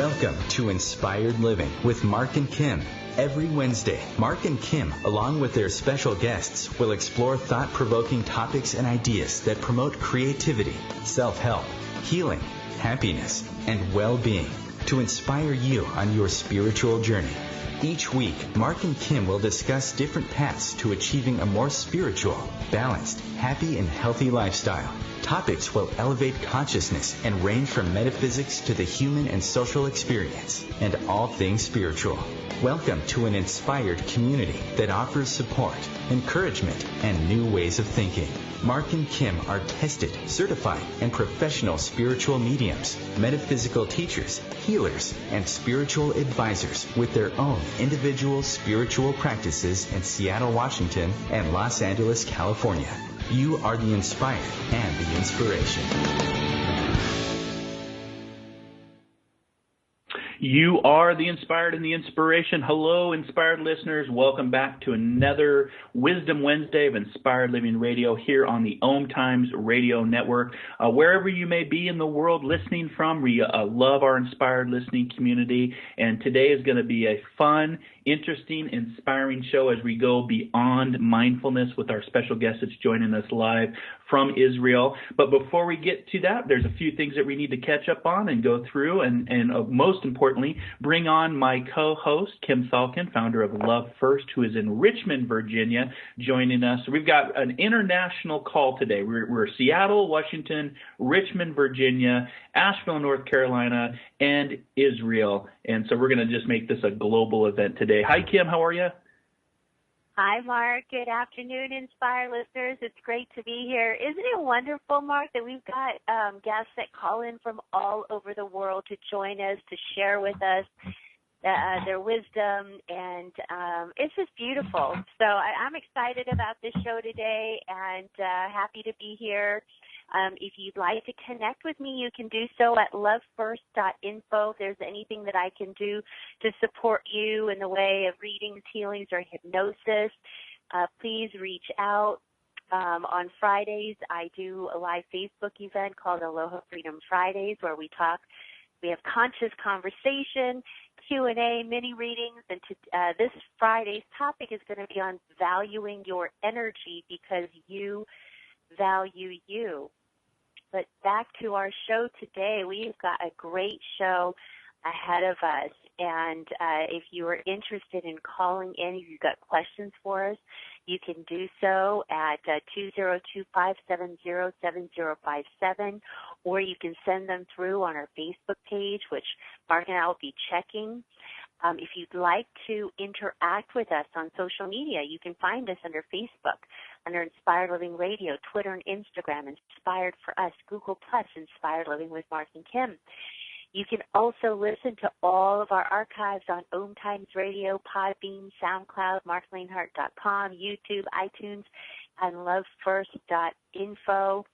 Welcome to Inspired Living with Mark and Kim. Every Wednesday, Mark and Kim, along with their special guests, will explore thought-provoking topics and ideas that promote creativity, self-help, healing, happiness, and well-being to inspire you on your spiritual journey. Each week, Mark and Kim will discuss different paths to achieving a more spiritual, balanced, happy, and healthy lifestyle. Topics will elevate consciousness and range from metaphysics to the human and social experience, and all things spiritual. Welcome to an inspired community that offers support, encouragement, and new ways of thinking. Mark and Kim are tested, certified, and professional spiritual mediums, metaphysical teachers, healers, and spiritual advisors with their own individual spiritual practices in Seattle, Washington, and Los Angeles, California. You are the inspired and the inspiration. You are the inspired and the inspiration. Hello, inspired listeners. Welcome back to another Wisdom Wednesday of Inspired Living Radio here on the OMTimes Radio Network. Wherever you may be in the world listening from, we love our inspired listening community. And today is going to be a fun, interesting, inspiring show as we go beyond mindfulness with our special guest that's joining us live from Israel. But before we get to that, there's a few things that we need to catch up on and go through, and most importantly, bring on my co-host, Kim Salkin, founder of Love First, who is in Richmond, Virginia, joining us. We've got an international call today. We're Seattle, Washington, Richmond, Virginia, Asheville, North Carolina, and Israel. And so we're going to just make this a global event today. Hi, Kim. How are you? Hi, Mark. Good afternoon, Inspire listeners. It's great to be here. Isn't it wonderful, Mark, that we've got guests that call in from all over the world to join us, to share with us their wisdom, and it's just beautiful. So I'm excited about this show today and happy to be here. If you'd like to connect with me, you can do so at lovefirst.info. If there's anything that I can do to support you in the way of readings, healings, or hypnosis, please reach out. On Fridays, I do a live Facebook event called Aloha Freedom Fridays, where we have conscious conversation, Q&A, mini readings, and this Friday's topic is going to be on valuing your energy because you value you. But back to our show today, we've got a great show ahead of us. And if you are interested in calling in, if you've got questions for us, you can do so at 202-570-7057, or you can send them through on our Facebook page, which Mark and I will be checking. If you'd like to interact with us on social media, you can find us under Facebook, under Inspired Living Radio, Twitter and Instagram, Inspired for Us, Google+, Inspired Living with Mark and Kim. You can also listen to all of our archives on OMTimes Radio, Podbean, SoundCloud, marklanehart.com, YouTube, iTunes, and lovefirst.info.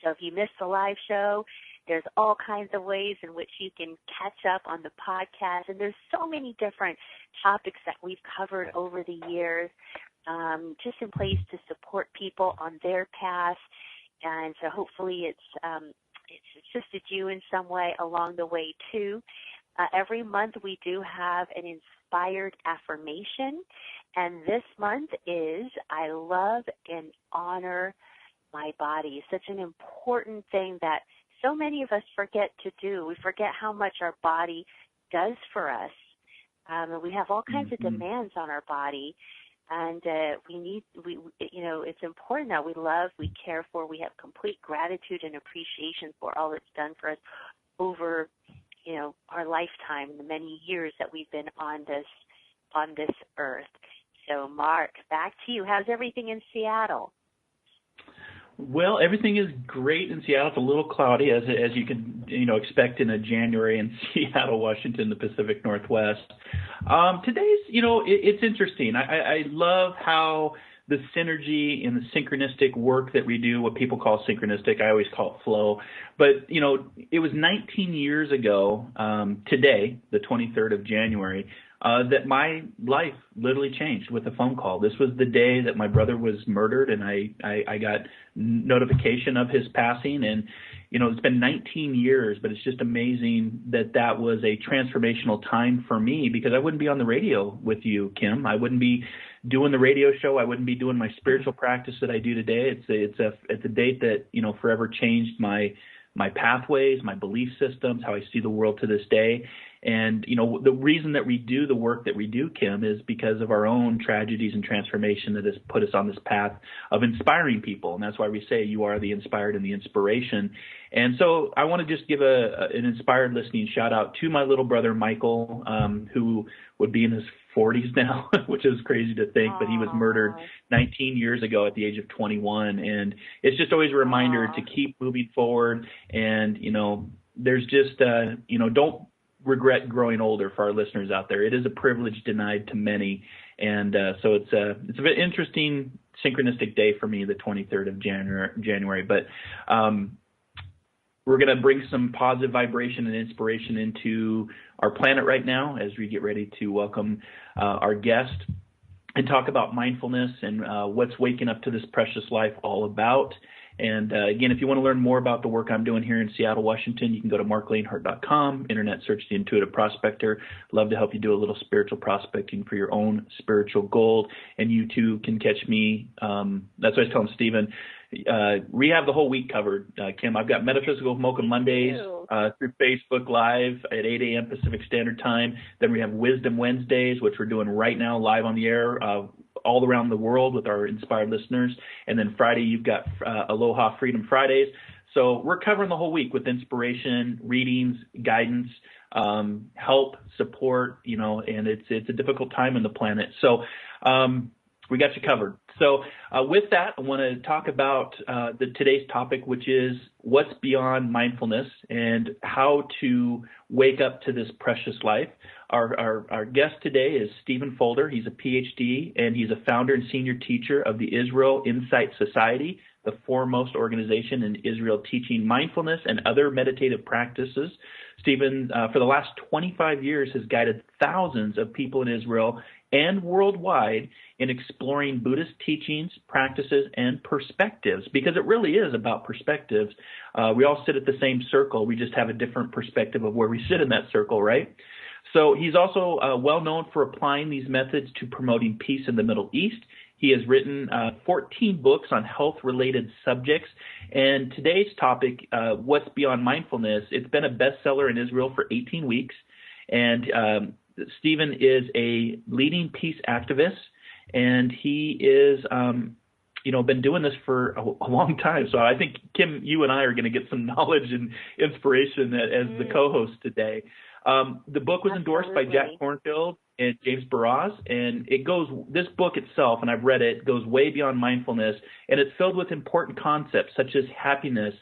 So if you missed the live show, there's all kinds of ways in which you can catch up on the podcast. And there's so many different topics that we've covered over the years, just in place to support people on their path. And so hopefully it's assisted you in some way along the way too. Every month we do have an inspired affirmation. And this month is, I love and honor my body. Such an important thing that so many of us forget to do. We forget how much our body does for us. We have all kinds of demands on our body, and it's important that we love, we care for, we have complete gratitude and appreciation for all it's done for us over, our lifetime, the many years that we've been on this earth. So, Mark, back to you. How's everything in Seattle? Well, everything is great in Seattle. It's a little cloudy, as you can expect in a January in Seattle, Washington, the Pacific Northwest. Today's, it's interesting. I love how the synergy and the synchronistic work that we do, what people call synchronistic, I always call it flow. But, it was 19 years ago, today, the 23rd of January, that my life literally changed with a phone call. This was the day that my brother was murdered, and I got notification of his passing. And, it's been 19 years, but it's just amazing that was a transformational time for me, because I wouldn't be on the radio with you, Kim. I wouldn't be doing the radio show. I wouldn't be doing my spiritual practice that I do today. It's a date that, forever changed my pathways, my belief systems, how I see the world to this day. And, the reason that we do the work that we do, Kim, is because of our own tragedies and transformation that has put us on this path of inspiring people. And that's why we say you are the inspired and the inspiration. And so I want to just give an inspired listening shout out to my little brother, Michael, who would be in his 40s now, which is crazy to think, but he was murdered 19 years ago at the age of 21. And it's just always a reminder to keep moving forward. And, there's just, don't regret growing older for our listeners out there. It is a privilege denied to many. And so it's a very interesting synchronistic day for me, the 23rd of January. But we're going to bring some positive vibration and inspiration into our planet right now as we get ready to welcome our guest and talk about mindfulness and what's waking up to this precious life all about. And again, if you want to learn more about the work I'm doing here in Seattle, Washington, you can go to marklanehart.com, internet search The Intuitive Prospector. Love to help you do a little spiritual prospecting for your own spiritual gold. And you too can catch me. That's what I was telling Stephen. We have the whole week covered, Kim. I've got Metaphysical Mocha Mondays through Facebook Live at 8 a.m. Pacific Standard Time. Then we have Wisdom Wednesdays, which we're doing right now live on the air all around the world with our inspired listeners. And then Friday, you've got Aloha Freedom Fridays. So we're covering the whole week with inspiration, readings, guidance, help, support, and it's a difficult time in the planet. So we got you covered. So with that, I want to talk about today's topic, which is what's beyond mindfulness and how to wake up to this precious life. Our guest today is Stephen Fulder. He's a PhD, and he's a founder and senior teacher of the Israel Insight Society, the foremost organization in Israel teaching mindfulness and other meditative practices. Stephen, for the last 25 years, has guided thousands of people in Israel and worldwide in exploring Buddhist teachings, practices, and perspectives, because it really is about perspectives. We all sit at the same circle. We just have a different perspective of where we sit in that circle, right? So he's also well known for applying these methods to promoting peace in the Middle East. He has written 14 books on health-related subjects. And today's topic, What's Beyond Mindfulness, it's been a bestseller in Israel for 18 weeks. And Stephen is a leading peace activist, and he is, been doing this for a long time. So I think, Kim, you and I are going to get some knowledge and inspiration as the co-host today. The book was endorsed by Jack Kornfield and James Baraz, and this book itself, and I've read it, goes way beyond mindfulness, and it's filled with important concepts such as happiness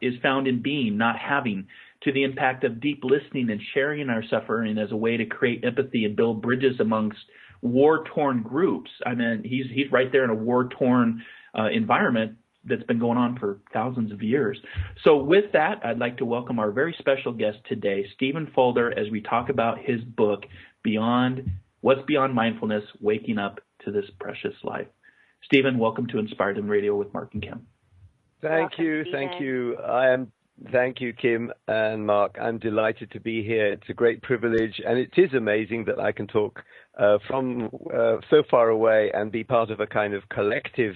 is found in being, not having, to the impact of deep listening and sharing our suffering as a way to create empathy and build bridges amongst war-torn groups. I mean, he's right there in a war-torn environment that's been going on for thousands of years. So with that, I'd like to welcome our very special guest today, Stephen Fulder, as we talk about his book, What's Beyond Mindfulness, Waking Up to This Precious Life. Stephen, welcome to Inspired in Radio with Mark and Kim. Thank you. Thank you, Kim and Mark. I'm delighted to be here. It's a great privilege, and it is amazing that I can talk from so far away and be part of a kind of collective.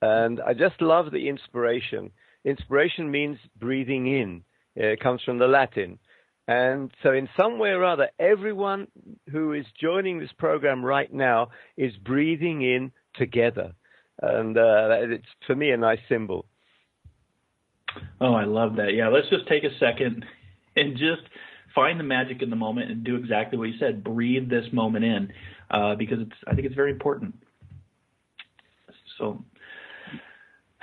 And I just love the inspiration. Inspiration means breathing in. It comes from the Latin. And so in some way or other, everyone who is joining this program right now is breathing in together. And it's, for me, a nice symbol. Oh, I love that. Yeah, let's just take a second and just find the magic in the moment and do exactly what you said. Breathe this moment in, because I think it's very important. So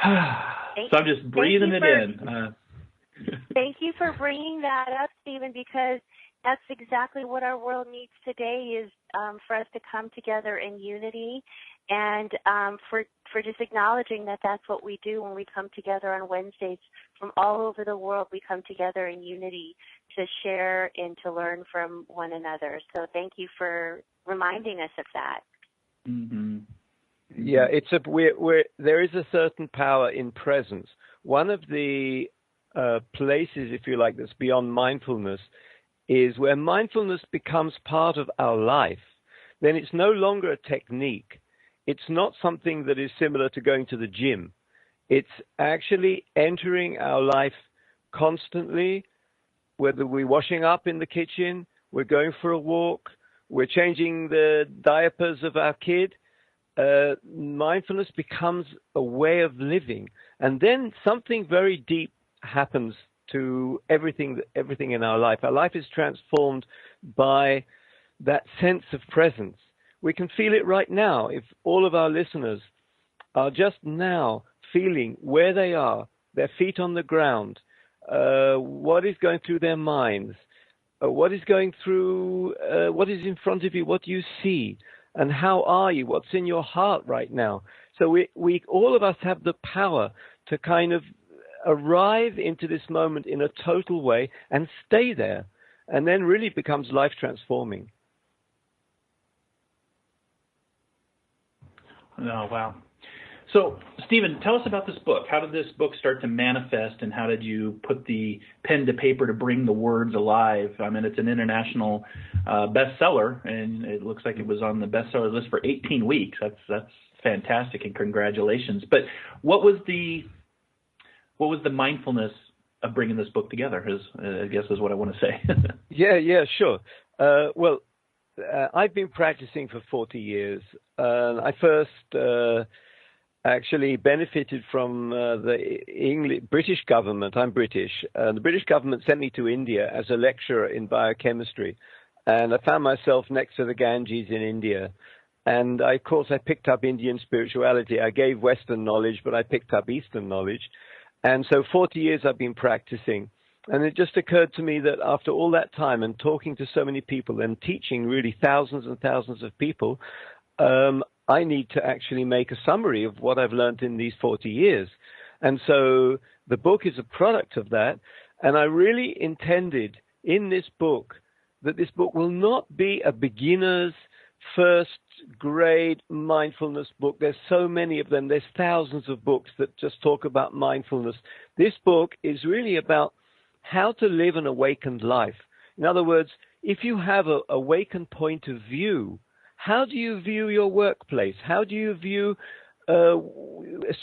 I'm just breathing it in. Thank you for bringing that up, Stephen, because that's exactly what our world needs today is for us to come together in unity, and for just acknowledging that that's what we do when we come together on Wednesdays from all over the world. We come together in unity to share and to learn from one another. So thank you for reminding us of that. Mm-hmm. Yeah, there is a certain power in presence. One of the places, if you like, that's beyond mindfulness is where mindfulness becomes part of our life. Then it's no longer a technique. It's not something that is similar to going to the gym. It's actually entering our life constantly, whether we're washing up in the kitchen, we're going for a walk, we're changing the diapers of our kid. Mindfulness becomes a way of living. And then something very deep happens to everything in our life. Our life is transformed by that sense of presence. We can feel it right now. If all of our listeners are just now feeling where they are, their feet on the ground, what is going through their minds, what is going through, what is in front of you, what do you see, and how are you, what's in your heart right now. So we all of us have the power to kind of arrive into this moment in a total way and stay there, and then really becomes life transforming. Oh, wow. So, Stephen, tell us about this book. How did this book start to manifest, and how did you put the pen to paper to bring the words alive? I mean, it's an international bestseller, and it looks like it was on the bestseller list for 18 weeks. That's fantastic, and congratulations. But what was the mindfulness of bringing this book together, I guess is what I want to say. Yeah, sure. Well, I've been practicing for 40 years. I first actually benefited from the British government. I'm British. The British government sent me to India as a lecturer in biochemistry. And I found myself next to the Ganges in India. And of course, I picked up Indian spirituality. I gave Western knowledge, but I picked up Eastern knowledge. And so 40 years I've been practicing. And it just occurred to me that after all that time and talking to so many people and teaching really thousands and thousands of people, I need to actually make a summary of what I've learned in these 40 years. And so the book is a product of that. And I really intended in this book that this book will not be a beginner's first grade mindfulness book. There's so many of them. There's thousands of books that just talk about mindfulness. This book is really about how to live an awakened life. In other words, if you have an awakened point of view, how do you view your workplace? How do you view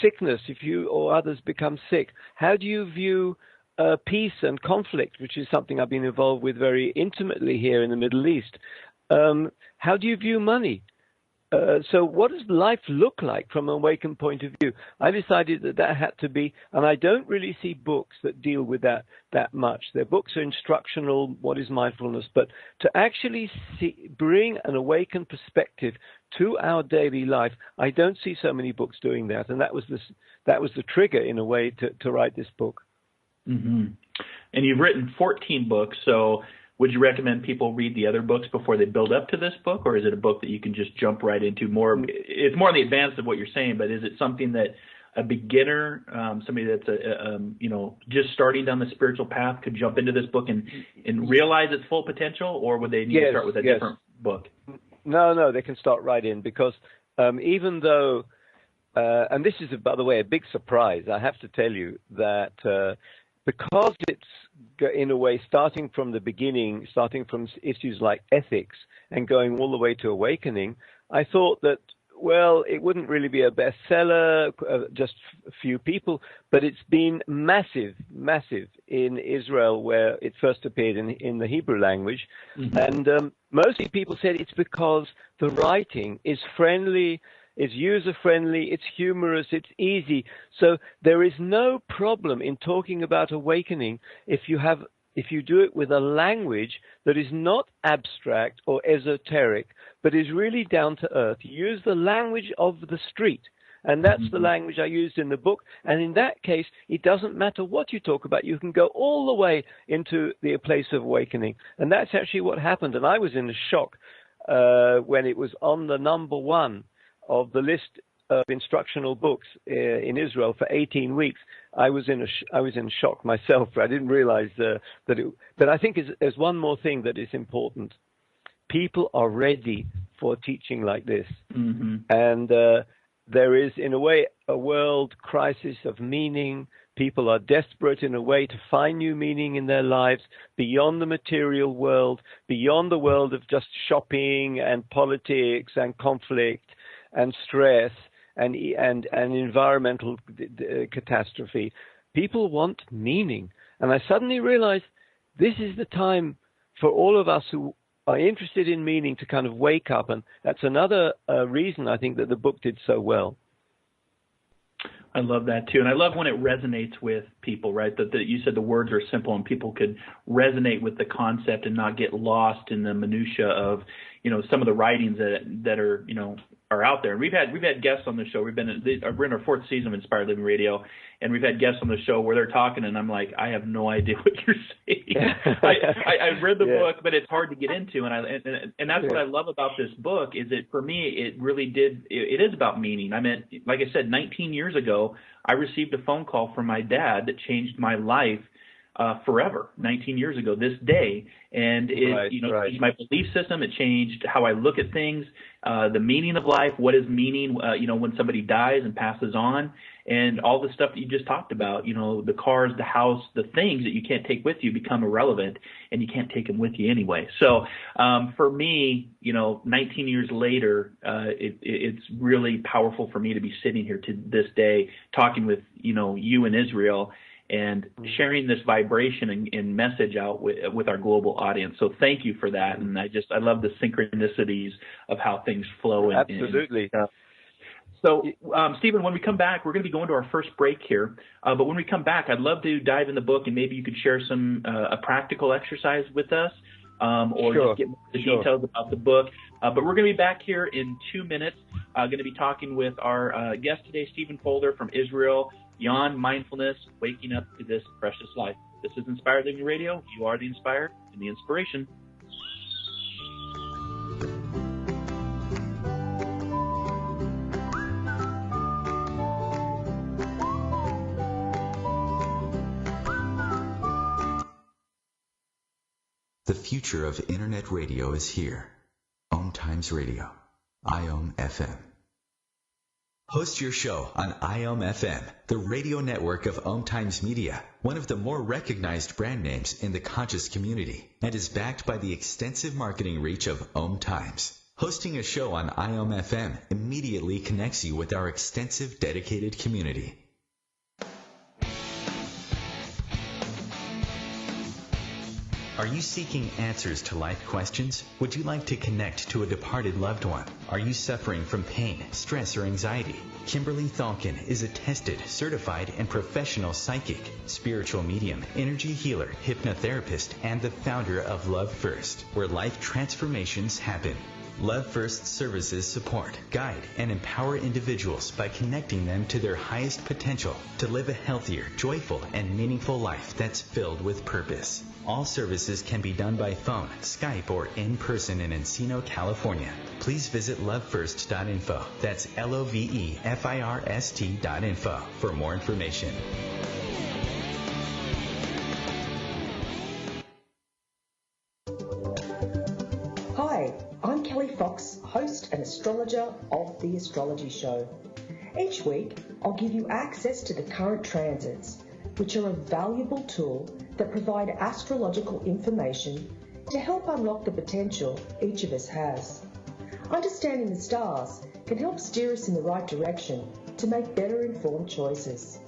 sickness if you or others become sick? How do you view peace and conflict, which is something I've been involved with very intimately here in the Middle East? How do you view money? So what does life look like from an awakened point of view? I decided that had to be, and I don't really see books that deal with that much. Their books are instructional, what is mindfulness, but to actually bring an awakened perspective to our daily life, I don't see so many books doing that. And that was the trigger, in a way, to write this book. Mm-hmm. And you've written 14 books, so would you recommend people read the other books before they build up to this book, or is it a book that you can just jump right into more? It's more on the advanced of what you're saying, but is it something that a beginner, somebody that's just starting down the spiritual path could jump into this book and realize its full potential, or would they need to start with a different book? No, they can start right in, because even though, and this is, by the way, a big surprise, I have to tell you that because it's, in a way, starting from the beginning, starting from issues like ethics and going all the way to awakening, I thought that, well, it wouldn't really be a bestseller, just a few people, but it's been massive in Israel, where it first appeared in the Hebrew language. Mm-hmm. And mostly people said it's because the writing is friendly, it's user-friendly, it's humorous, it's easy. So there is no problem in talking about awakening if you do it with a language that is not abstract or esoteric, but is really down to earth. Use the language of the street. And that's the language I used in the book. And in that case, it doesn't matter what you talk about. You can go all the way into the place of awakening. And that's actually what happened. And I was in a shock. when it was on the number one of the list of instructional books in Israel for 18 weeks. I was in shock myself. I didn't realize that it. But I think there's one more thing that is important. People are ready for teaching like this, and there is, in a way, a world crisis of meaning. People are desperate in a way to find new meaning in their lives beyond the material world, beyond the world of just shopping and politics and conflict and stress and environmental catastrophe. People want meaning. And I suddenly realized this is the time for all of us who are interested in meaning to kind of wake up. And that's another reason I think that the book did so well. I love that too, and I love when it resonates with people, right? That you said the words are simple, and people could resonate with the concept and not get lost in the minutia of, some of the writings that are, are out there. And we've had guests on the show. We're in our fourth season of Inspired Living Radio, and we've had guests on the show where they're talking, and I'm like, I have no idea what you're saying. I've read the book, but it's hard to get into, and that's what I love about this book is that for me, it is about meaning. I mean, like I said, 19 years ago, I received a phone call from my dad that changed my life forever. 19 years ago this day, and it changed my belief system. It changed how I look at things, the meaning of life. What is meaning? When somebody dies and passes on, and all the stuff that you just talked about. The cars, the house, the things that you can't take with you become irrelevant, and you can't take them with you anyway. So for me, 19 years later, it's really powerful for me to be sitting here to this day talking with you in Israel, and sharing this vibration and message out with our global audience. So thank you for that. And I love the synchronicities of how things flow. Absolutely. So, Stephen, when we come back, we're going to be going to our first break here. But when we come back, I'd love to dive in the book, and maybe you could share a practical exercise with us, or just get more details about the book. But we're going to be back here in 2 minutes. Going to be talking with our guest today, Stephen Fulder from Israel, Beyond Mindfulness, Waking Up to This Precious Life. This is Inspired Living Radio. You are the inspired and the inspiration. The future of Internet radio is here. OMTimes Radio, IOM FM. Host your show on IOM FM, the radio network of OMTimes Media, one of the more recognized brand names in the conscious community, and is backed by the extensive marketing reach of OMTimes. Hosting a show on IOM FM immediately connects you with our extensive dedicated community. Are you seeking answers to life questions? Would you like to connect to a departed loved one? Are you suffering from pain, stress, or anxiety? Kimberly Thalkin is a tested, certified, and professional psychic, spiritual medium, energy healer, hypnotherapist, and the founder of Love First, where life transformations happen. Love First services support, guide, and empower individuals by connecting them to their highest potential to live a healthier, joyful, and meaningful life that's filled with purpose. All services can be done by phone, Skype, or in person in Encino, California. Please visit lovefirst.info. That's LOVEFIRST.info for more information. Hi, I'm Kelly Fox, host and astrologer of The Astrology Show. Each week, I'll give you access to the current transits, which are a valuable tool that provide astrological information to help unlock the potential each of us has. Understanding the stars can help steer us in the right direction to make better informed choices.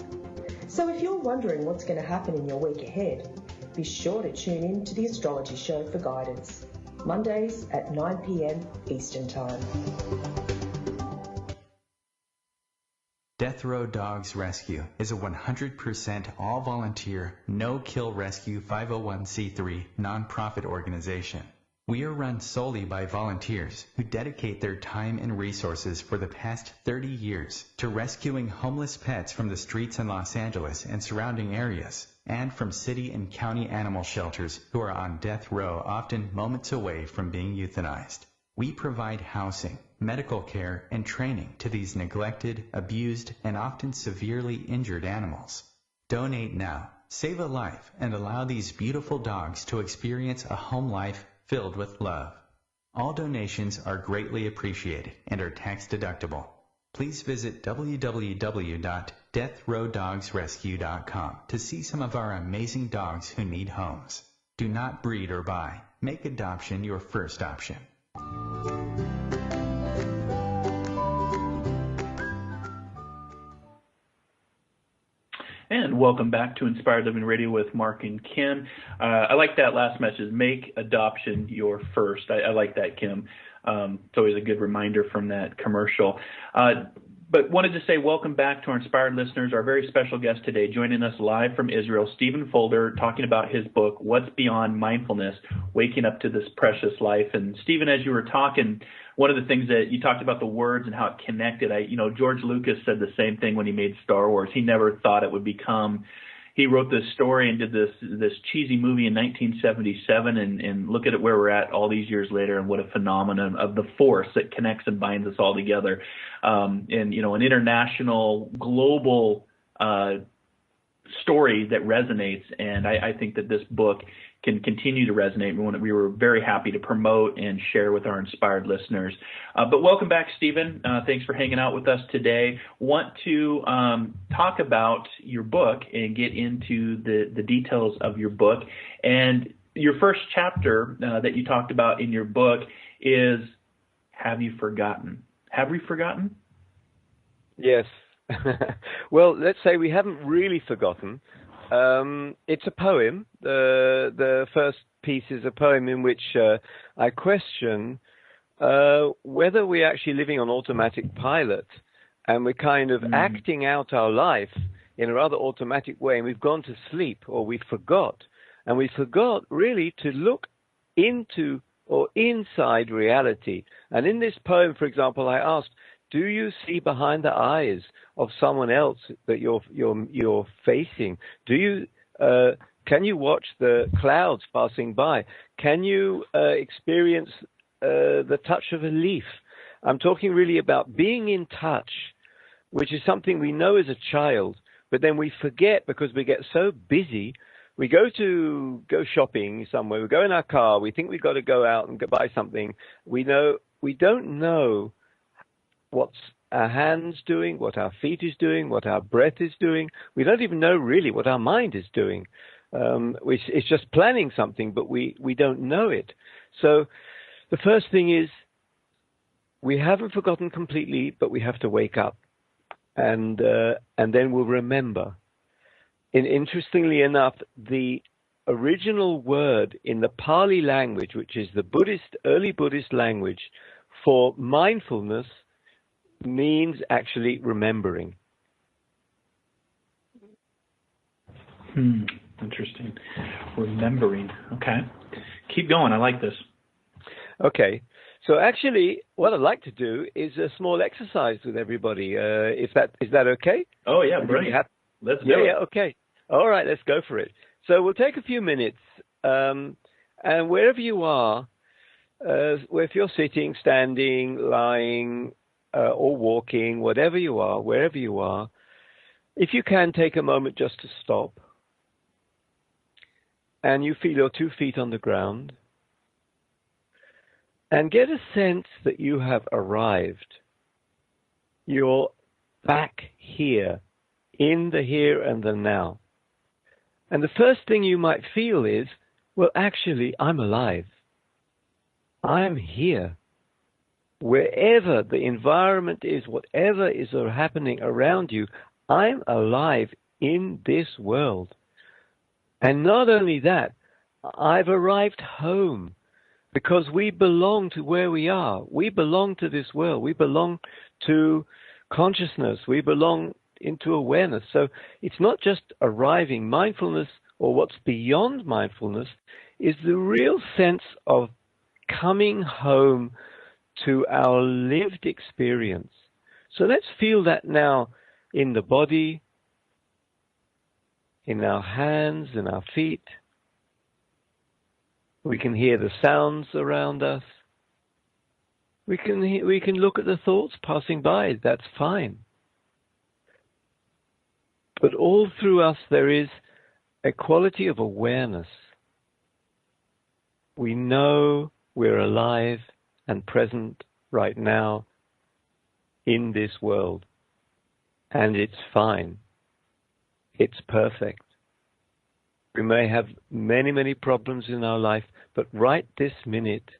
So if you're wondering what's going to happen in your week ahead, be sure to tune in to The Astrology Show for guidance, Mondays at 9 p.m. Eastern Time. Death Row Dogs Rescue is a 100% all-volunteer, no-kill rescue 501c3 nonprofit organization. We are run solely by volunteers who dedicate their time and resources for the past 30 years to rescuing homeless pets from the streets in Los Angeles and surrounding areas, and from city and county animal shelters who are on death row, often moments away from being euthanized. We provide housing, medical care, and training to these neglected, abused, and often severely injured animals. Donate now, save a life, and allow these beautiful dogs to experience a home life filled with love. All donations are greatly appreciated and are tax deductible. Please visit www.deathrowdogsrescue.com to see some of our amazing dogs who need homes. Do not breed or buy. Make adoption your first option. And welcome back to Inspired Living Radio with Mark and Kim. I like that last message, make adoption your first. I like that, Kim. It's always a good reminder from that commercial. But wanted to say welcome back to our Inspired listeners. Our very special guest today, joining us live from Israel, Stephen Fulder, talking about his book, What's Beyond Mindfulness, Waking Up to This Precious Life. And Stephen, as you were talking, one of the things that you talked about the words and how it connected. George Lucas said the same thing when he made Star Wars. He never thought it would become. He wrote this story and did this cheesy movie in 1977, and look at it where we're at all these years later, and what a phenomenon of the force that connects and binds us all together. An international, global story that resonates, and I think that this book can continue to resonate. We were very happy to promote and share with our inspired listeners. But welcome back, Stephen. Thanks for hanging out with us today. Want to talk about your book and get into the details of your book. And your first chapter that you talked about in your book is, Have You Forgotten? Have we forgotten? Yes. Well, let's say we haven't really forgotten. It's a poem. The first piece is a poem in which I question whether we're actually living on automatic pilot, and we're kind of acting out our life in a rather automatic way, and we've gone to sleep, or we forgot. And we forgot really to look into or inside reality. And in this poem, for example, I asked, do you see behind the eyes of someone else that you're facing? Can you watch the clouds passing by? Can you experience the touch of a leaf? I'm talking really about being in touch, which is something we know as a child, but then we forget because we get so busy. We go shopping somewhere. We go in our car. We think we've got to go out and buy something. We don't know what's our hands doing, what our feet is doing, what our breath is doing. We don't even know really what our mind is doing. It's just planning something, but we don't know it. So the first thing is, we haven't forgotten completely, but we have to wake up, and then we'll remember. And interestingly enough, the original word in the Pali language, which is the early Buddhist language for mindfulness, means actually remembering. Interesting. Remembering. Okay. Keep going. I like this. Okay. So actually, what I'd like to do is a small exercise with everybody. Is that okay? Oh, yeah. Brilliant. Let's do it. Yeah, okay. All right, let's go for it. So we'll take a few minutes, and wherever you are, if you're sitting, standing, lying, or walking, whatever you are, wherever you are, if you can, take a moment just to stop. And you feel your 2 feet on the ground. And get a sense that you have arrived. You're back here, in the here and the now. And the first thing you might feel is, well, actually, I'm alive. I'm here. Wherever the environment is, whatever is happening around you, I'm alive in this world. And not only that, I've arrived home, because we belong to where we are. We belong to this world. We belong to consciousness. We belong into awareness. So it's not just arriving. Mindfulness, or what's beyond mindfulness, is the real sense of coming home to our lived experience. So let's feel that now in the body, in our hands, in our feet. We can hear the sounds around us. We can look at the thoughts passing by. That's fine. But all through us there is a quality of awareness. We know we're alive and present right now in this world. And it's fine. It's perfect. We may have many, many problems in our life, but right this minute,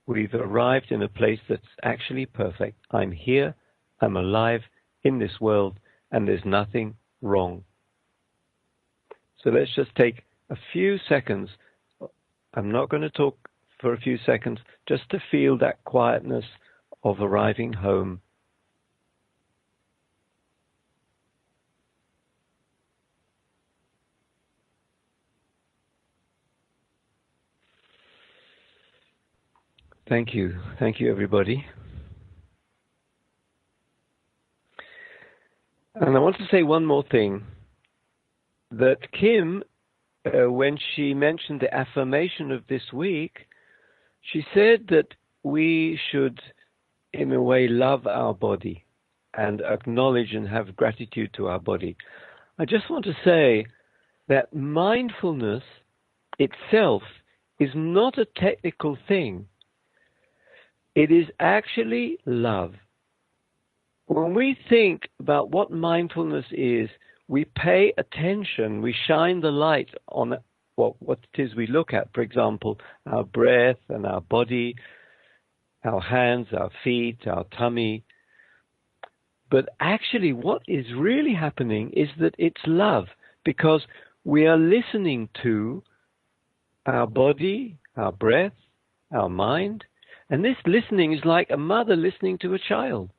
we've arrived in a place that's actually perfect. I'm here, I'm alive in this world, and there's nothing wrong. So let's just take a few seconds. I'm not going to talk for a few seconds, just to feel that quietness of arriving home. Thank you. Thank you, everybody. And I want to say one more thing, that Kim, when she mentioned the affirmation of this week, she said that we should, in a way, love our body and acknowledge and have gratitude to our body. I just want to say that mindfulness itself is not a technical thing. It is actually love. When we think about what mindfulness is, we pay attention, we shine the light on what it is we look at. For example, our breath and our body, our hands, our feet, our tummy. But actually what is really happening is that it's love, because we are listening to our body, our breath, our mind. And this listening is like a mother listening to a child.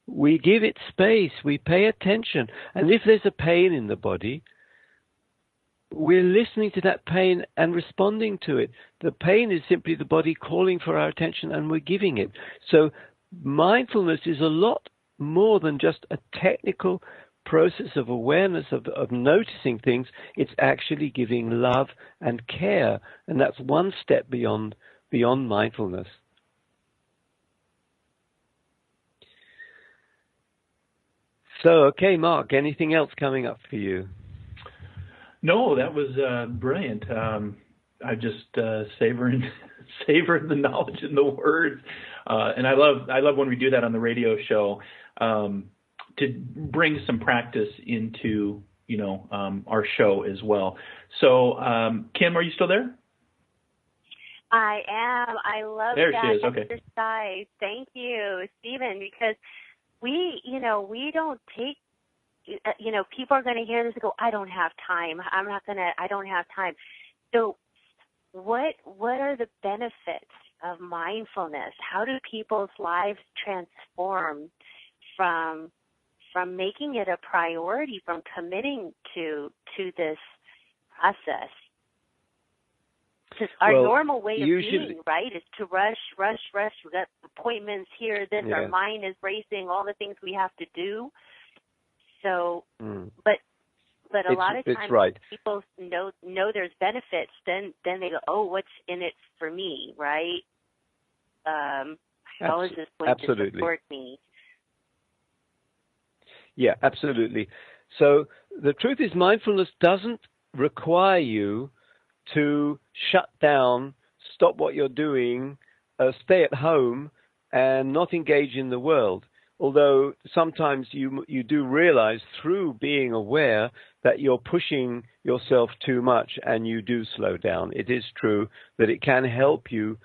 We give it space, we pay attention. And if there's a pain in the body, we're listening to that pain and responding to it. The pain is simply the body calling for our attention, and we're giving it. So mindfulness is a lot more than just a technical process of awareness, of noticing things. It's actually giving love and care. And that's one step beyond mindfulness. So, okay, Mark, anything else coming up for you? No, that was brilliant. I just savoring the knowledge and the words, and I love when we do that on the radio show, to bring some practice into our show as well. So, Kim, are you still there? I am. I love there that she is. Okay. exercise. Thank you, Stephen, because we don't take, people are going to hear this and go, I don't have time. I don't have time. So what are the benefits of mindfulness? How do people's lives transform from making it a priority, from committing to this process? Because our normal way of being, right, is to rush. We got appointments here, our mind is racing, all the things we have to do. So, but a lot of times people know there's benefits, then they go, oh, what's in it for me, right? How is this going to support me? Yeah, absolutely. So the truth is, mindfulness doesn't require you to shut down, stop what you're doing, stay at home, and not engage in the world. Although sometimes you do realize through being aware that you're pushing yourself too much and you do slow down. It is true that it can help you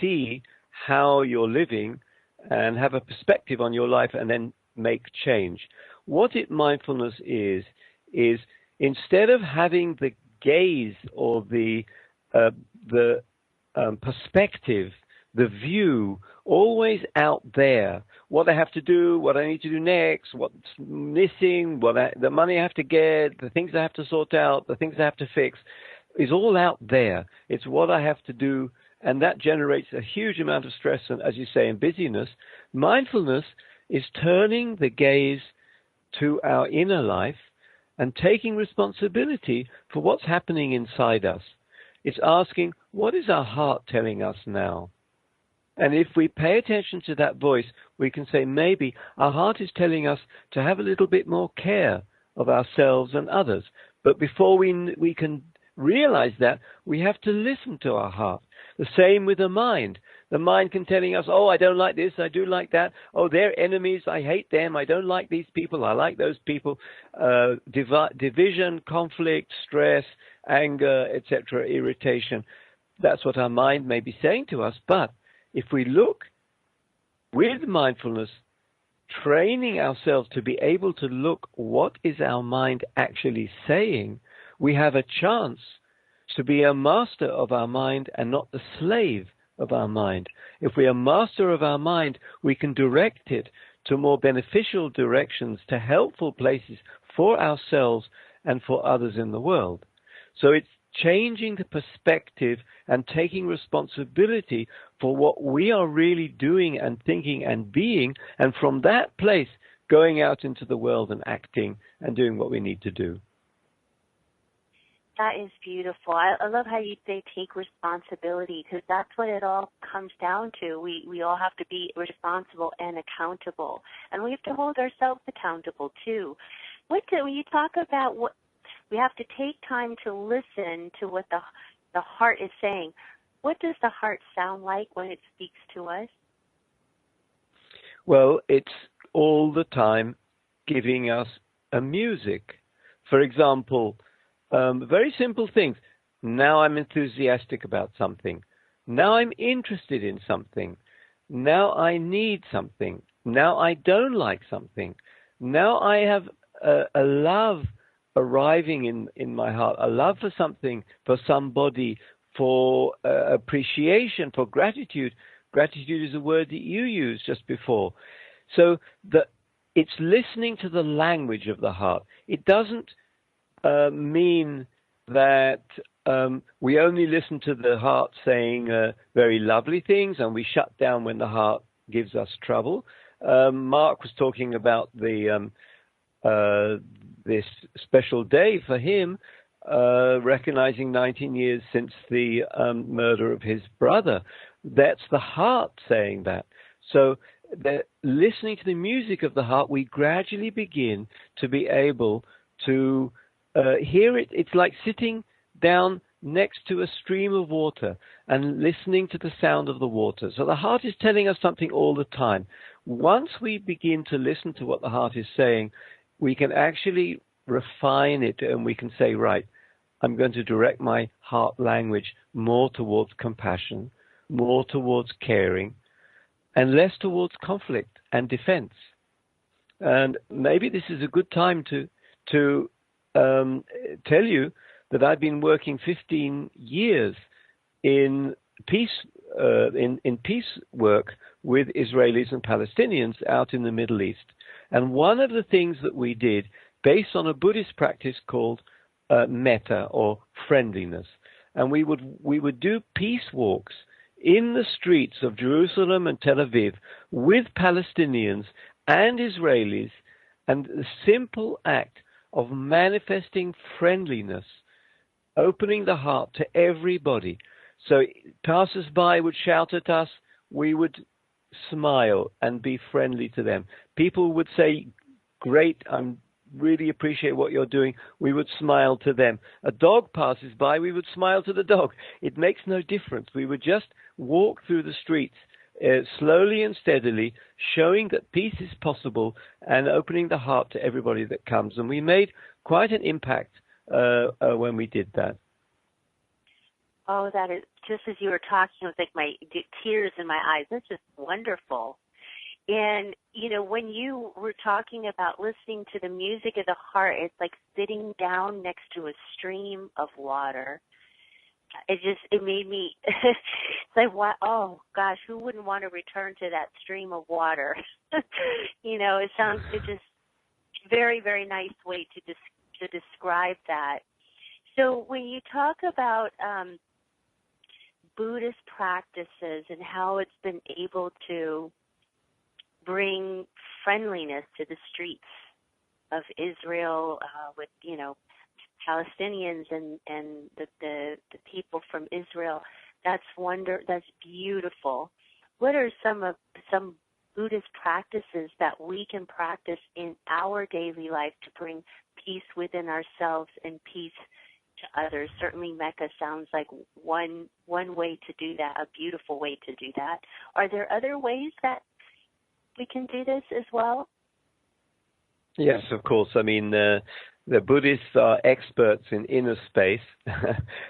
see how you're living and have a perspective on your life and then make change. What mindfulness is instead of having the gaze or the perspective, the view, always out there, what I have to do, what I need to do next, what's missing, the money I have to get, the things I have to sort out, the things I have to fix, is all out there. It's what I have to do, and that generates a huge amount of stress and, as you say, and busyness. Mindfulness is turning the gaze to our inner life and taking responsibility for what's happening inside us. It's asking, what is our heart telling us now? And if we pay attention to that voice, we can say maybe our heart is telling us to have a little bit more care of ourselves and others. But before we can realize that, we have to listen to our heart. The same with the mind. The mind can telling us, oh, I don't like this, I do like that. Oh, they're enemies, I hate them, I don't like these people, I like those people. Division, conflict, stress, anger, etc., irritation. That's what our mind may be saying to us. But if we look with mindfulness, training ourselves to be able to look what is our mind actually saying, we have a chance to be a master of our mind and not the slave of our mind. If we are master of our mind, we can direct it to more beneficial directions, to helpful places for ourselves and for others in the world. So it's changing the perspective and taking responsibility for what we are really doing and thinking and being, and from that place going out into the world and acting and doing what we need to do. That is beautiful. I love how you say take responsibility, because that's what it all comes down to. We all have to be responsible and accountable, and we have to hold ourselves accountable too. When you talk about what we have to take time to listen to what the heart is saying, what does the heart sound like when it speaks to us? Well, it's all the time giving us a music. For example, very simple things. Now I'm enthusiastic about something. Now I'm interested in something. Now I need something. Now I don't like something. Now I have a love arriving in my heart, a love for something, for somebody, for appreciation, for gratitude. Gratitude is a word that you used just before. So it's listening to the language of the heart. It doesn't mean that we only listen to the heart saying very lovely things and we shut down when the heart gives us trouble. Mark was talking about this special day for him, recognizing 19 years since the murder of his brother. That's the heart saying that. So listening to the music of the heart, we gradually begin to be able to hear it. It's like sitting down next to a stream of water and listening to the sound of the water. So the heart is telling us something all the time. Once we begin to listen to what the heart is saying, we can actually refine it, and we can say, right, I'm going to direct my heart language more towards compassion, more towards caring, and less towards conflict and defense. And maybe this is a good time to tell you that I've been working 15 years in peace work with Israelis and Palestinians out in the Middle East. And one of the things that we did, based on a Buddhist practice called metta, or friendliness, and we would do peace walks in the streets of Jerusalem and Tel Aviv with Palestinians and Israelis, and the simple act of manifesting friendliness, opening the heart to everybody. So passers-by would shout at us, we would smile and be friendly to them. People would say, great, I really appreciate what you're doing. We would smile to them. A dog passes by, we would smile to the dog. It makes no difference. We would just walk through the streets slowly and steadily, showing that peace is possible and opening the heart to everybody that comes. And we made quite an impact when we did that. Oh, that is, just as you were talking, it was like my tears in my eyes. That's just wonderful. And, you know, when you were talking about listening to the music of the heart, it's like sitting down next to a stream of water. It made me, it's like, what, oh gosh, who wouldn't want to return to that stream of water? You know, it's just very, very nice way to describe that. So when you talk about Buddhist practices and how it's been able to bring friendliness to the streets of Israel with, you know, Palestinians and the people from Israel. That's beautiful. What are some Buddhist practices that we can practice in our daily life to bring peace within ourselves and peace to others? Certainly Mecca sounds like one way to do that, a beautiful way to do that. Are there other ways that we can do this as well? Yes, of course. I mean, the Buddhists are experts in inner space.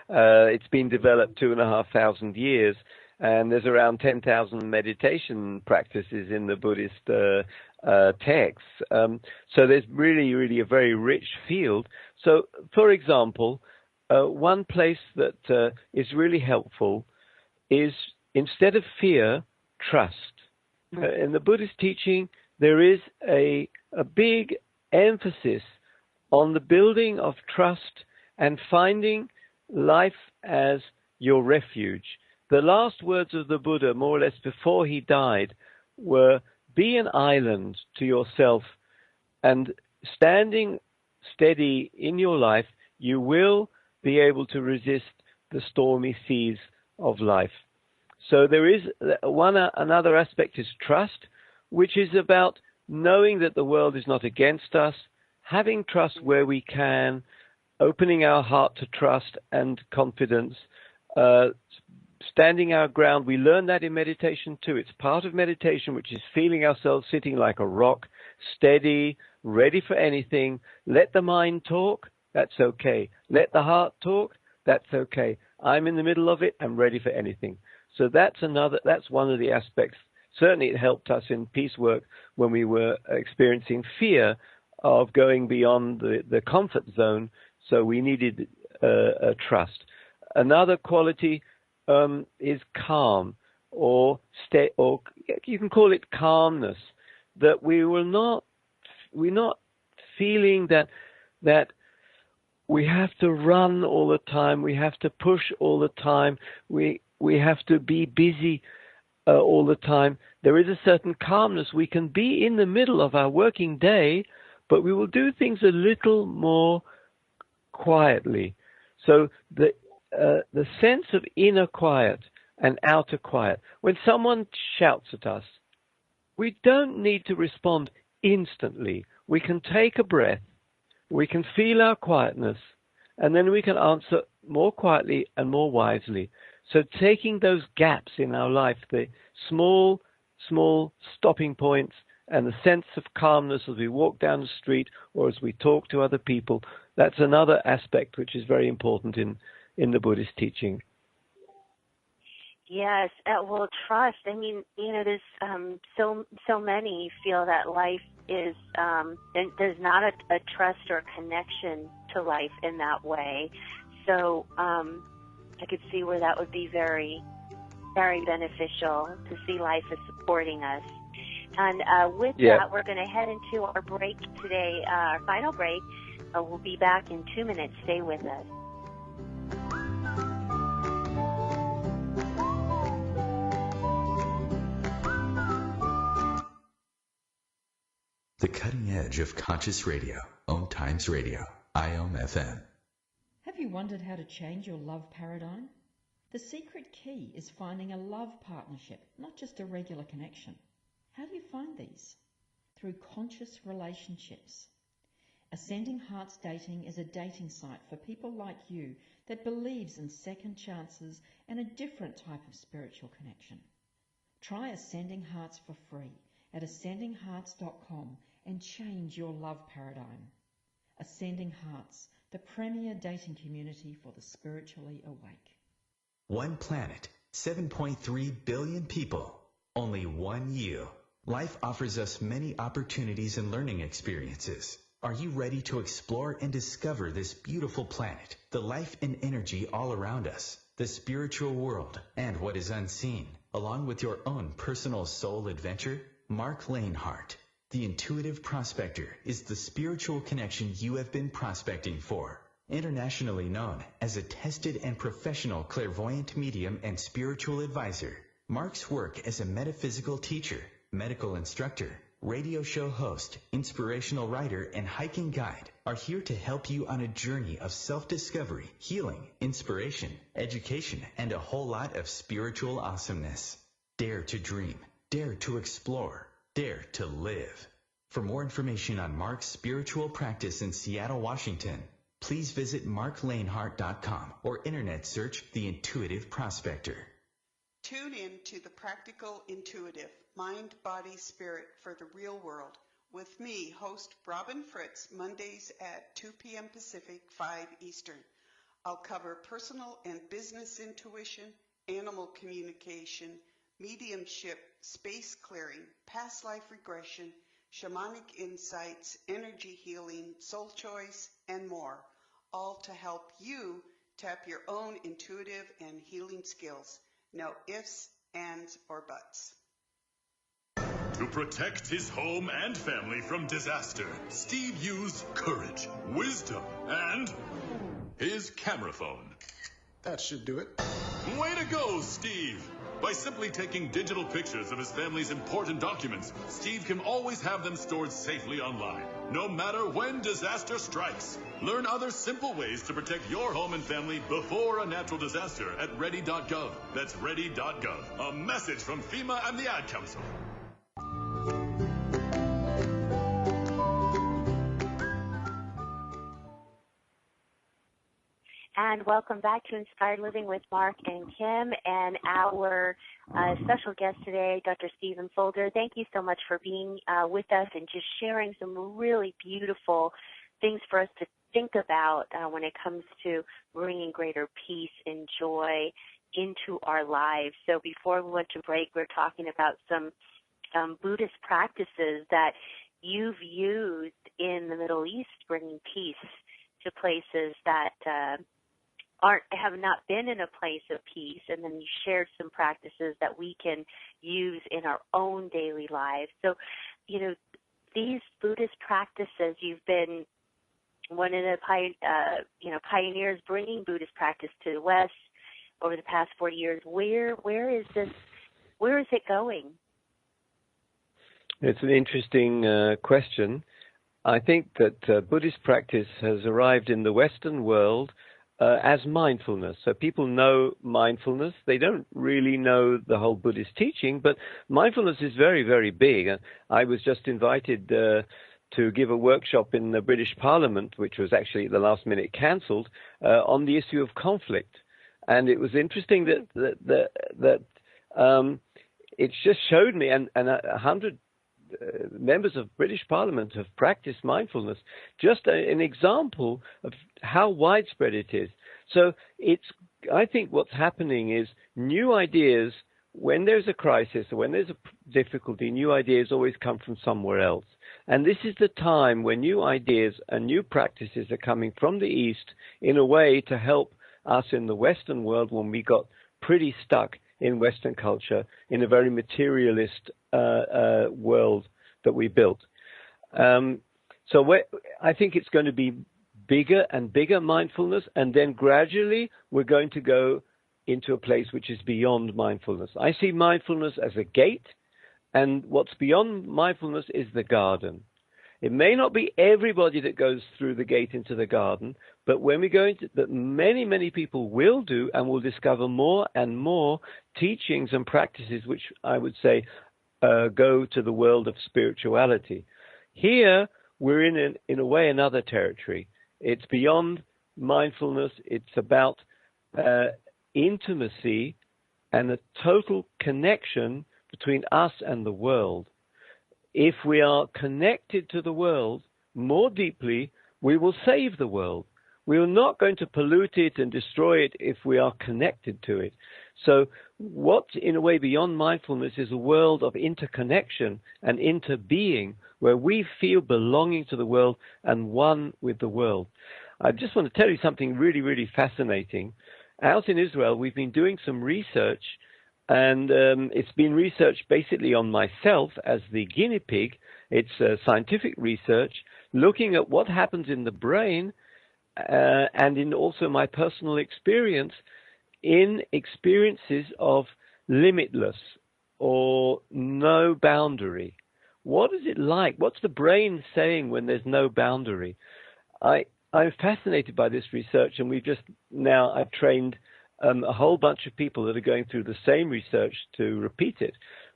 It's been developed 2,500 years, and there's around 10,000 meditation practices in the Buddhist texts. So there's really a very rich field. So, for example, one place that is really helpful is, instead of fear, trust. In the Buddhist teaching, there is a big emphasis on the building of trust and finding life as your refuge. The last words of the Buddha, more or less before he died, were, be an island to yourself, and standing steady in your life, you will be able to resist the stormy seas of life. So there is another aspect is trust, which is about knowing that the world is not against us, having trust where we can, opening our heart to trust and confidence, standing our ground. We learn that in meditation too. It's part of meditation, which is feeling ourselves sitting like a rock, steady, ready for anything. Let the mind talk, that's okay. Let the heart talk, that's okay. I'm in the middle of it, I'm ready for anything. So that's one of the aspects. Certainly it helped us in peace work when we were experiencing fear of going beyond the comfort zone, so we needed a trust. Another quality is calm, or you can call it calmness, that we're not feeling that we have to run all the time, we have to push all the time, we have to be busy all the time. There is a certain calmness. We can be in the middle of our working day, but we will do things a little more quietly. So the sense of inner quiet and outer quiet. When someone shouts at us, we don't need to respond instantly. We can take a breath, we can feel our quietness, and then we can answer more quietly and more wisely. So taking those gaps in our life, the small stopping points, and the sense of calmness as we walk down the street or as we talk to other people, that's another aspect which is very important in the Buddhist teaching. Yes, well, trust. I mean, there's so many feel that life is there's not a trust or a connection to life in that way. So I could see where that would be very, very beneficial to see life as supporting us. And with that, we're going to head into our break today, our final break. We'll be back in 2 minutes. Stay with us. The cutting edge of conscious radio. OMTimes Radio. IOM FM. Have you wondered how to change your love paradigm? The secret key is finding a love partnership, not just a regular connection. How do you find these? Through conscious relationships. Ascending Hearts Dating is a dating site for people like you that believes in second chances and a different type of spiritual connection. Try Ascending Hearts for free at ascendinghearts.com and change your love paradigm. Ascending Hearts, the premier dating community for the spiritually awake. One planet, 7.3 billion people, only one you. Life offers us many opportunities and learning experiences. Are you ready to explore and discover this beautiful planet, the life and energy all around us, the spiritual world, and what is unseen, along with your own personal soul adventure? Mark Lanehart, the intuitive prospector, is the spiritual connection you have been prospecting for. Internationally known as a tested and professional clairvoyant medium and spiritual advisor, Mark's work as a metaphysical teacher, medical instructor, radio show host, inspirational writer, and hiking guide are here to help you on a journey of self-discovery, healing, inspiration, education, and a whole lot of spiritual awesomeness. Dare to dream. Dare to explore. Dare to live. For more information on Mark's spiritual practice in Seattle, Washington, please visit marklanehart.com or internet search The Intuitive Prospector. Tune in to The Practical Intuitive, Mind, Body, Spirit for the Real World with me, host Robin Fritz, Mondays at 2 p.m. Pacific, 5 Eastern. I'll cover personal and business intuition, animal communication, mediumship, space clearing, past life regression, shamanic insights, energy healing, soul choice, and more, all to help you tap your own intuitive and healing skills. No ifs, ands, or buts. To protect his home and family from disaster, Steve used courage, wisdom, and his camera phone. That should do it. Way to go, Steve! By simply taking digital pictures of his family's important documents, Steve can always have them stored safely online, no matter when disaster strikes. Learn other simple ways to protect your home and family before a natural disaster at ready.gov. That's ready.gov. A message from FEMA and the Ad Council. And welcome back to Inspired Living with Mark and Kim and our special guest today, Dr. Stephen Fulder. Thank you so much for being with us and just sharing some really beautiful things for us to think about when it comes to bringing greater peace and joy into our lives. So before we went to break, we were talking about some Buddhist practices that you've used in the Middle East, bringing peace to places that have not been in a place of peace, and then you shared some practices that we can use in our own daily lives. So, these Buddhist practices, you've been one of the pioneers bringing Buddhist practice to the West over the past 40 years. Where is it going? It's an interesting question. I think that Buddhist practice has arrived in the Western world as mindfulness. So people know mindfulness. They don't really know the whole Buddhist teaching, but mindfulness is very, very big. I was just invited to give a workshop in the British Parliament, which was actually at the last minute cancelled, on the issue of conflict. And it was interesting that it just showed me, and 100 members of British Parliament have practiced mindfulness, just an example of how widespread it is. So I think what's happening is new ideas, when there's a crisis or when there's a difficulty, new ideas always come from somewhere else. And this is the time when new ideas and new practices are coming from the East in a way to help us in the Western world when we got pretty stuck in Western culture, in a very materialist world that we built. So I think it's going to be bigger and bigger mindfulness, and then gradually we're going to go into a place which is beyond mindfulness. I see mindfulness as a gate, and what's beyond mindfulness is the garden. It may not be everybody that goes through the gate into the garden, but when we go into that, many, many people will do, and will discover more and more teachings and practices, which I would say go to the world of spirituality. Here, we're in a way, another territory. It's beyond mindfulness. It's about intimacy and a total connection between us and the world. If we are connected to the world more deeply, we will save the world. We are not going to pollute it and destroy it if we are connected to it. So what's in a way beyond mindfulness is a world of interconnection and interbeing, where we feel belonging to the world and one with the world. I just want to tell you something really, really fascinating. Out in Israel, we've been doing some research, and it's been research basically on myself as the guinea pig. It's scientific research looking at what happens in the brain and in also my personal experience in experiences of limitless or no boundary, What is it like? What's the brain saying when there's no boundary? I'm fascinated by this research, and I've trained a whole bunch of people that are going through the same research to repeat it.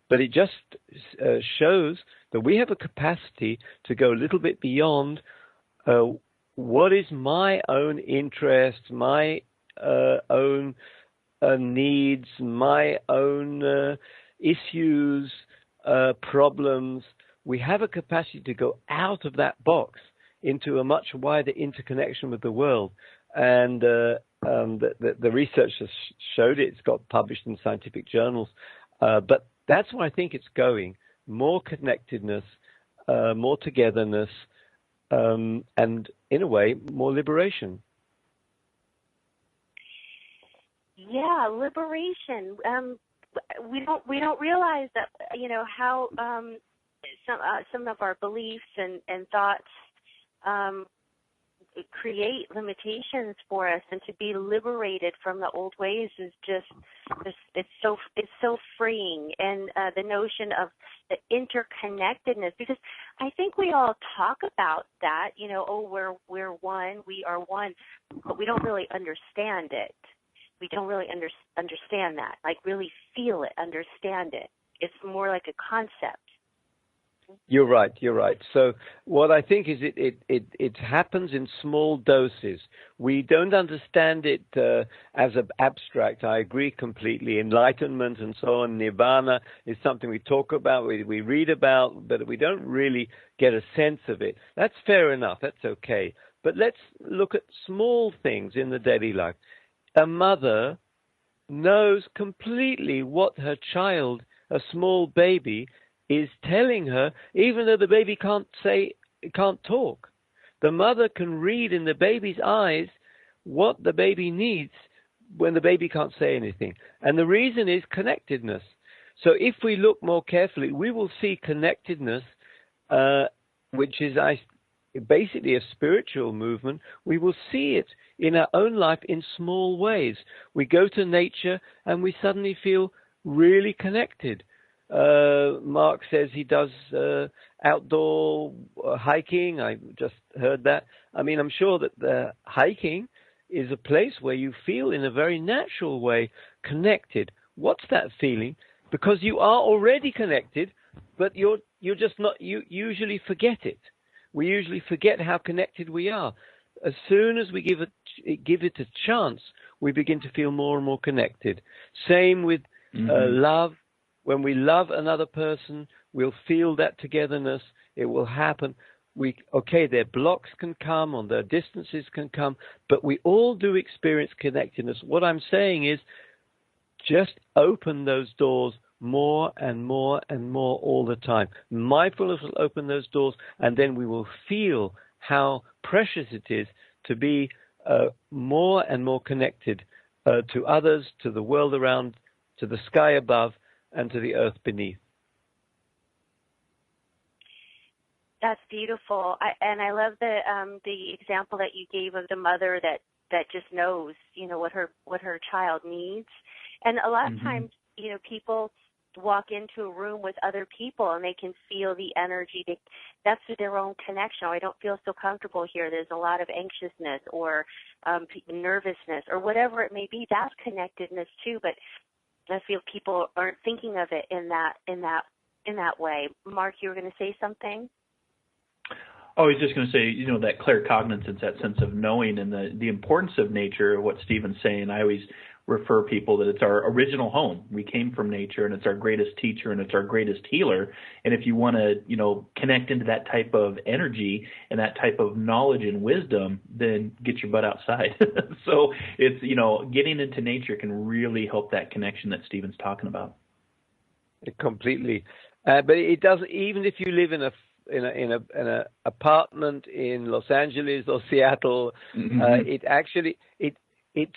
But it just shows that we have a capacity to go a little bit beyond what is my own interest, my own needs, my own issues, problems. We have a capacity to go out of that box into a much wider interconnection with the world. And the research has showed it. It's got published in scientific journals. But that's where I think it's going. More connectedness, more togetherness, and in a way, more liberation. Yeah, liberation. We don't realize that, how some of our beliefs and thoughts create limitations for us, and to be liberated from the old ways is just it's so freeing. And the notion of the interconnectedness, because I think we all talk about that, we're one, we are one, but we don't really understand it. We don't really understand that, like really feel it, understand it. It's more like a concept. You're right. So what I think is it happens in small doses. We don't understand it as an abstract. I agree completely. Enlightenment and so on, nirvana is something we talk about, we read about, but we don't really get a sense of it. That's fair enough. That's okay. But let's look at small things in the daily life. A mother knows completely what her child, a small baby, is telling her, even though the baby can't talk. The mother can read in the baby's eyes what the baby needs when the baby can't say anything. And the reason is connectedness. So if we look more carefully, we will see connectedness, which is basically a spiritual movement. We will see it in our own life in small ways. We go to nature and we suddenly feel really connected. Mark says he does outdoor hiking. I just heard that. I mean, I'm sure that the hiking is a place where you feel in a very natural way connected. What's that feeling? Because you are already connected, but you're just not. You usually forget it. We usually forget how connected we are. As soon as we give it a chance, we begin to feel more and more connected. Same with love. When we love another person, we'll feel that togetherness. It will happen. Their blocks can come, or their distances can come, but we all do experience connectedness. What I'm saying is just open those doors more and more and more all the time. Mindfulness will open those doors, and then we will feel how precious it is to be more and more connected to others, to the world around, to the sky above, and to the earth beneath. That's beautiful. I love the example that you gave of the mother that just knows, what her child needs. And a lot of times, people walk into a room with other people and they can feel the energy. That's their own connection. I don't feel so comfortable here. There's a lot of anxiousness or nervousness or whatever it may be. That's connectedness too. But I feel people aren't thinking of it in that way. Mark, you were going to say something? Oh, I was just going to say, that claircognizance, that sense of knowing, and the importance of nature, what Stephen's saying. I always refer people that it's our original home. We came from nature, and it's our greatest teacher, and it's our greatest healer. And if you want to, connect into that type of energy and that type of knowledge and wisdom, then get your butt outside. So it's, getting into nature can really help that connection that Stephen's talking about. Completely. But it doesn't, even if you live in an apartment in Los Angeles or Seattle, it's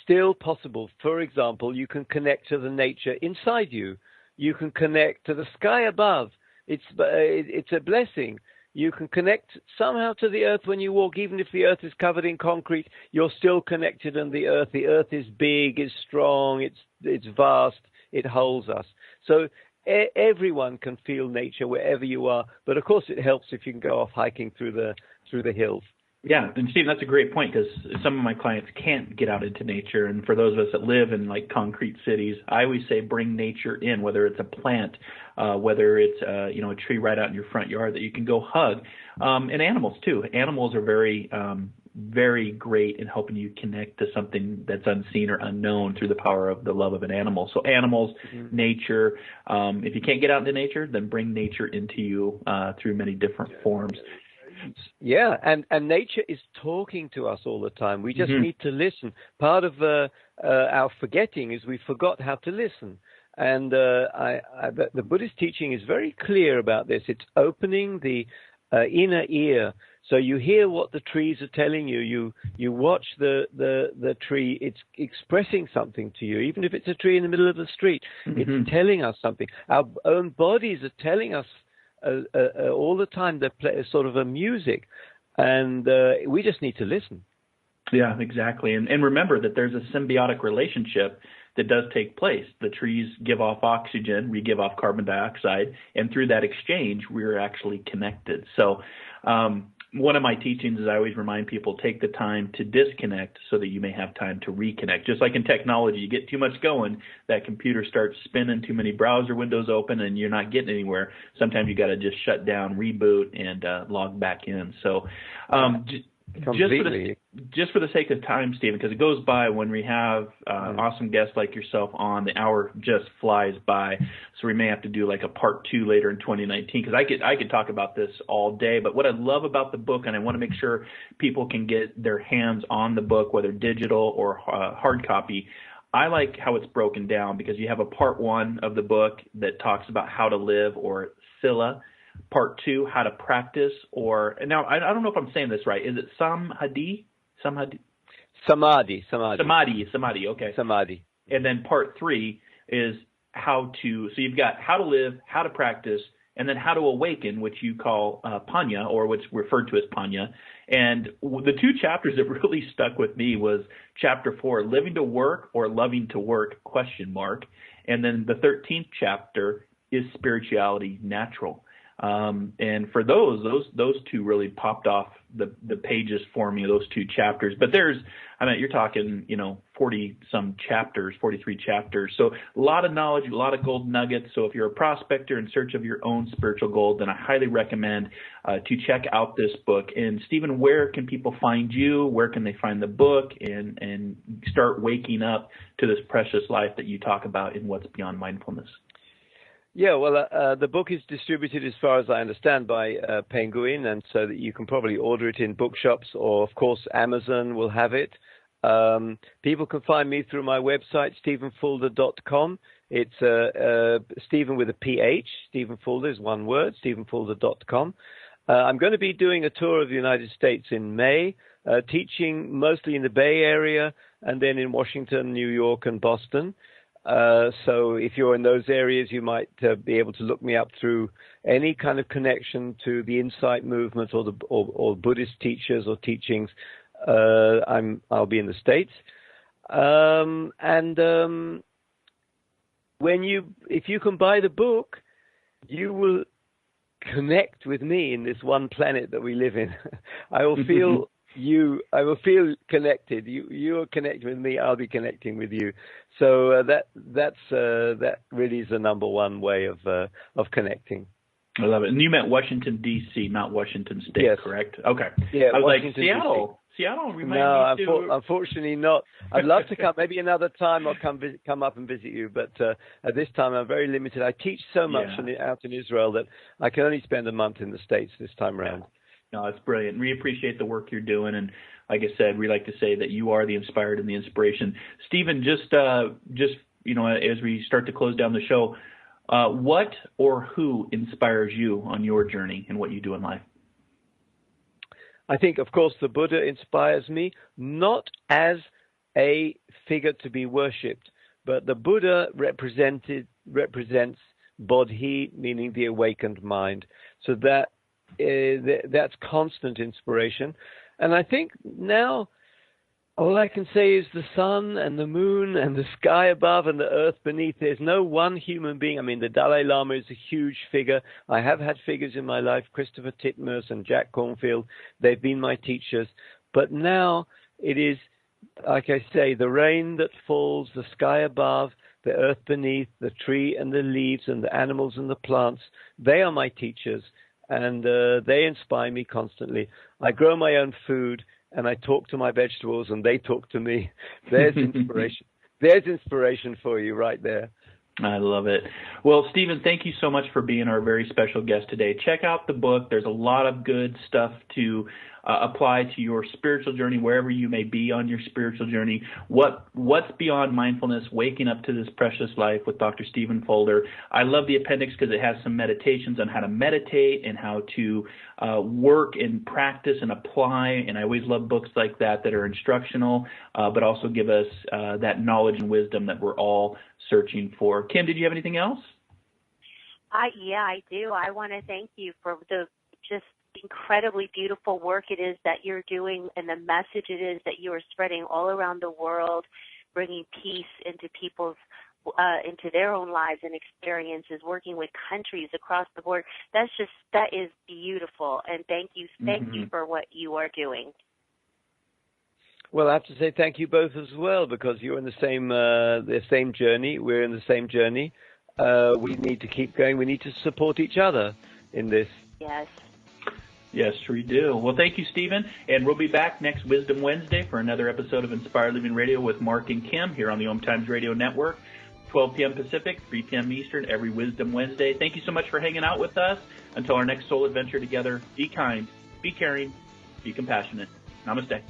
still possible. For example, you can connect to the nature inside you. You can connect to the sky above. It's a blessing. You can connect somehow to the earth when you walk. Even if the earth is covered in concrete, you're still connected to the earth. The earth is big, it's strong, it's vast, it holds us. So everyone can feel nature wherever you are. But of course, it helps if you can go off hiking through the hills. Yeah, and Steve, that's a great point, because some of my clients can't get out into nature, and for those of us that live in like concrete cities, I always say bring nature in, whether it's a plant, whether it's a tree right out in your front yard that you can go hug, and animals too. Animals are very great in helping you connect to something that's unseen or unknown through the power of the love of an animal. So animals, nature. If you can't get out into nature, then bring nature into you through many different forms. Yeah, and nature is talking to us all the time. We just need to listen. Part of our forgetting is we forgot how to listen. And the Buddhist teaching is very clear about this. It's opening the inner ear. So you hear what the trees are telling you. You watch the tree. It's expressing something to you, even if it's a tree in the middle of the street. It's telling us something. Our own bodies are telling us all the time. They play sort of a music, and we just need to listen. Yeah, exactly. And remember that there's a symbiotic relationship that does take place. The trees give off oxygen, we give off carbon dioxide, and through that exchange, we're actually connected. So one of my teachings is I always remind people, take the time to disconnect so that you may have time to reconnect. Just like in technology, you get too much going, that computer starts spinning, too many browser windows open, and you're not getting anywhere. Sometimes you got to just shut down, reboot, and log back in. So just for the sake of time, Stephen, because it goes by when we have awesome guests like yourself on, the hour just flies by. So we may have to do like a part 2 later in 2019, because I could talk about this all day. But what I love about the book, and I want to make sure people can get their hands on the book, whether digital or hard copy, I like how it's broken down, because you have a part 1 of the book that talks about how to live, or Sila. Part 2, how to practice, or now I don't know if I'm saying this right. Is it Samadhi? Okay. Samadhi. And then part 3 is how to. So you've got how to live, how to practice, and then how to awaken, which you call Panya, or what's referred to as Panya. And the 2 chapters that really stuck with me was chapter 4, living to work or loving to work ? And then the 13th chapter is spirituality natural. And for those 2 really popped off the pages for me, those 2 chapters. But you're talking, 40 some chapters, 43 chapters. So a lot of knowledge, a lot of gold nuggets. So if you're a prospector in search of your own spiritual gold, then I highly recommend to check out this book. And Stephen, where can people find you? Where can they find the book and start waking up to this precious life that you talk about in What's Beyond Mindfulness? Yeah, well, the book is distributed, as far as I understand, by Penguin, and so that you can probably order it in bookshops, or, of course, Amazon will have it. People can find me through my website, stephenfulder.com. It's Stephen with a PH. Stephen Fulder is one word, stephenfulder.com. I'm going to be doing a tour of the United States in May, teaching mostly in the Bay Area, and then in Washington, New York, and Boston. So if you're in those areas, you might be able to look me up through any kind of connection to the Insight movement or Buddhist teachers or teachings. I'll be in the States. If you can buy the book, you will connect with me in this one planet that we live in. I will feel I will feel connected. You are connecting with me. I'll be connecting with you. So that really is the number one way of connecting. I love it. And you meant Washington D.C., not Washington State, yes. Correct? Okay. Yeah, I was Washington, like Seattle. DC. Seattle reminds me too. Unfortunately not. I'd love to come. Maybe another time I'll come up and visit you. But at this time I'm very limited. I teach so much out in Israel that I can only spend a month in the States this time around. No, it's brilliant. We appreciate the work you're doing, and like I said, we like to say that you are the inspired and the inspiration. Stephen, just as we start to close down the show, what or who inspires you on your journey and what you do in life? I think, of course, the Buddha inspires me, not as a figure to be worshipped, but the Buddha represents Bodhi, meaning the awakened mind. So that's constant inspiration. And I think now All I can say is the sun and the moon and the sky above and the earth beneath. There's no one human being. I mean, the Dalai Lama is a huge figure. I have had figures in my life, Christopher Titmuss and Jack Kornfield. They've been my teachers. But now it is, like I say, the rain that falls, the sky above, the earth beneath, the tree and the leaves and the animals and the plants. They are my teachers, and they inspire me constantly. I grow my own food, and I talk to my vegetables, and they talk to me. There's inspiration. There's inspiration for you right there. I love it. Well, Stephen, thank you so much for being our very special guest today. Check out the book. There's a lot of good stuff to apply to your spiritual journey, wherever you may be on your spiritual journey. What's Beyond Mindfulness, Waking Up to This Precious Life with Dr. Stephen Fulder. I love the appendix because it has some meditations on how to meditate and how to work and practice and apply. And I always love books like that are instructional, but also give us that knowledge and wisdom that we're all searching for. Kim, did you have anything else? Yeah, I do. I want to thank you for the just incredibly beautiful work it is that you're doing and the message it is that you are spreading all around the world, bringing peace into people's into their own lives and experiences, working with countries across the board. That is beautiful, and thank you for what you are doing. Well, I have to say thank you both as well, because you're in the same journey. We're in the same journey. We need to keep going. We need to support each other in this. Yes. Yes, we do. Well, thank you, Stephen. And we'll be back next Wisdom Wednesday for another episode of Inspired Living Radio with Mark and Kim here on the OMTimes Radio Network, 12 p.m. Pacific, 3 p.m. Eastern, every Wisdom Wednesday. Thank you so much for hanging out with us. Until our next soul adventure together, be kind, be caring, be compassionate. Namaste.